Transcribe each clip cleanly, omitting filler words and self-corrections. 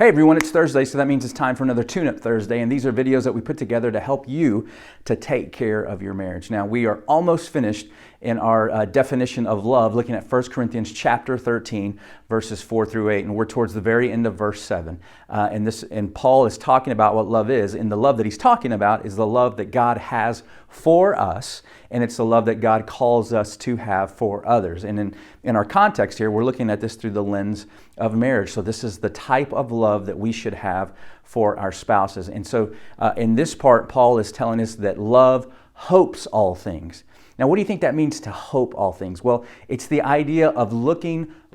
Hey everyone, it's Thursday, so that means it's time for another Tune-Up Thursday, and these are videos that we put together to help you to take care of your marriage. Now, we are almost finished in our definition of love, looking at 1 Corinthians chapter 13, verses 4 through 8, and we're towards the very end of verse 7. And Paul is talking about what love is, and the love that he's talking about is the love that God has for us, and it's the love that God calls us to have for others. And in our context here, we're looking at this through the lens of marriage. So this is the type of love that we should have for our spouses. And so in this part, Paul is telling us that love hopes all things. Now, what do you think that means to hope all things? Well, it's the idea of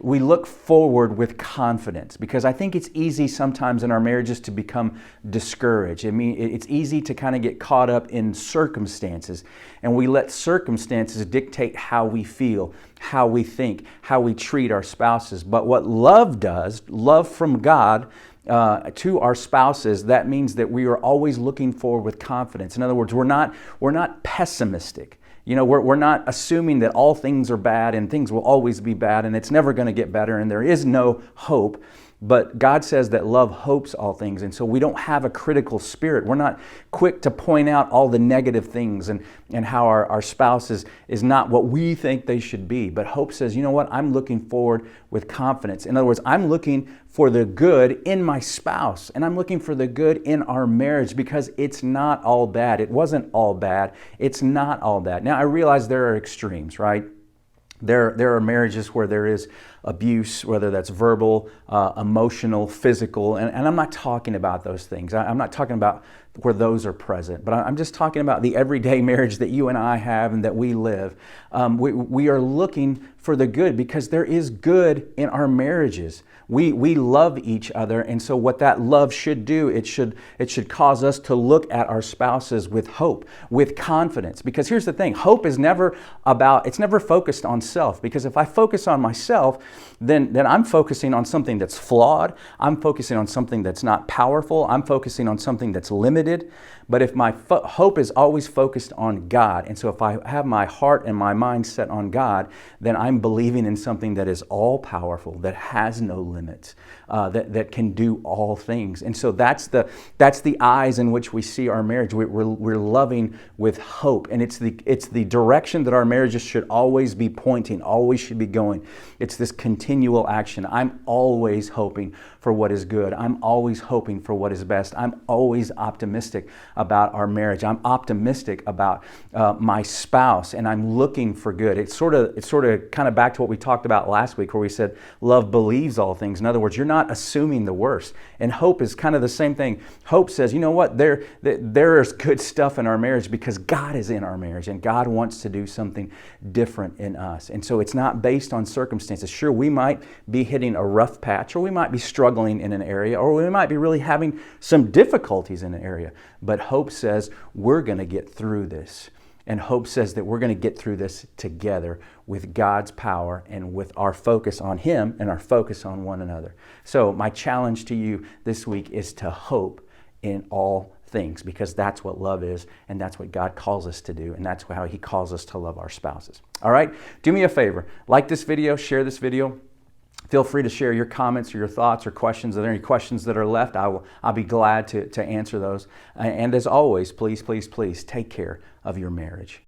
we look forward with confidence, because I think it's easy sometimes in our marriages to become discouraged. I mean, it's easy to kind of get caught up in circumstances, and we let circumstances dictate how we feel, how we think, how we treat our spouses. But what love does, love from God, to our spouses, that means that we are always looking forward with confidence. In other words, we're not pessimistic. You know, we're not assuming that all things are bad and things will always be bad and it's never going to get better and there is no hope. But God says that love hopes all things, and so we don't have a critical spirit. We're not quick to point out all the negative things and how our spouse is not what we think they should be. But hope says, you know what, I'm looking forward with confidence. In other words, I'm looking for the good in my spouse, and I'm looking for the good in our marriage, because it's not all bad. It wasn't all bad. It's not all bad. Now, I realize there are extremes, right? There are marriages where there is abuse, whether that's verbal, emotional, physical, and I'm not talking about those things. I'm not talking about where those are present, but I'm just talking about the everyday marriage that you and I have and that we live. We are looking for the good, because there is good in our marriages. We love each other, and so what that love should do, it should cause us to look at our spouses with hope, with confidence. Because here's the thing, hope is never focused on self. Because if I focus on myself, then I'm focusing on something that's flawed. I'm focusing on something that's not powerful. I'm focusing on something that's limited. But if my hope is always focused on God, and so if I have my heart and my mind set on God, then I'm believing in something that is all powerful, that has no limits, that can do all things. And so that's the eyes in which we see our marriage. We're loving with hope, and it's the direction that our marriages should always be pointing, always should be going. It's this continual action. I'm always hoping for what is good. I'm always hoping for what is best. I'm always optimistic about our marriage. I'm optimistic about my spouse, and I'm looking for good. It's sort of kind of back to what we talked about last week, where we said love believes all things. In other words, you're not assuming the worst. And hope is kind of the same thing. Hope says, you know what, there is good stuff in our marriage because God is in our marriage, and God wants to do something different in us. And so it's not based on circumstances. Sure, we might be hitting a rough patch, or we might be struggling in an area, or we might be really having some difficulties in an area. But hope says we're going to get through this. And hope says that we're going to get through this together with God's power and with our focus on Him and our focus on one another. So my challenge to you this week is to hope in all things, because that's what love is, and that's what God calls us to do, and that's how He calls us to love our spouses. All right? Do me a favor. Like this video, share this video. Feel free to share your comments or your thoughts or questions. Are there any questions that are left? I'll be glad to answer those. And as always, please, please, please take care of your marriage.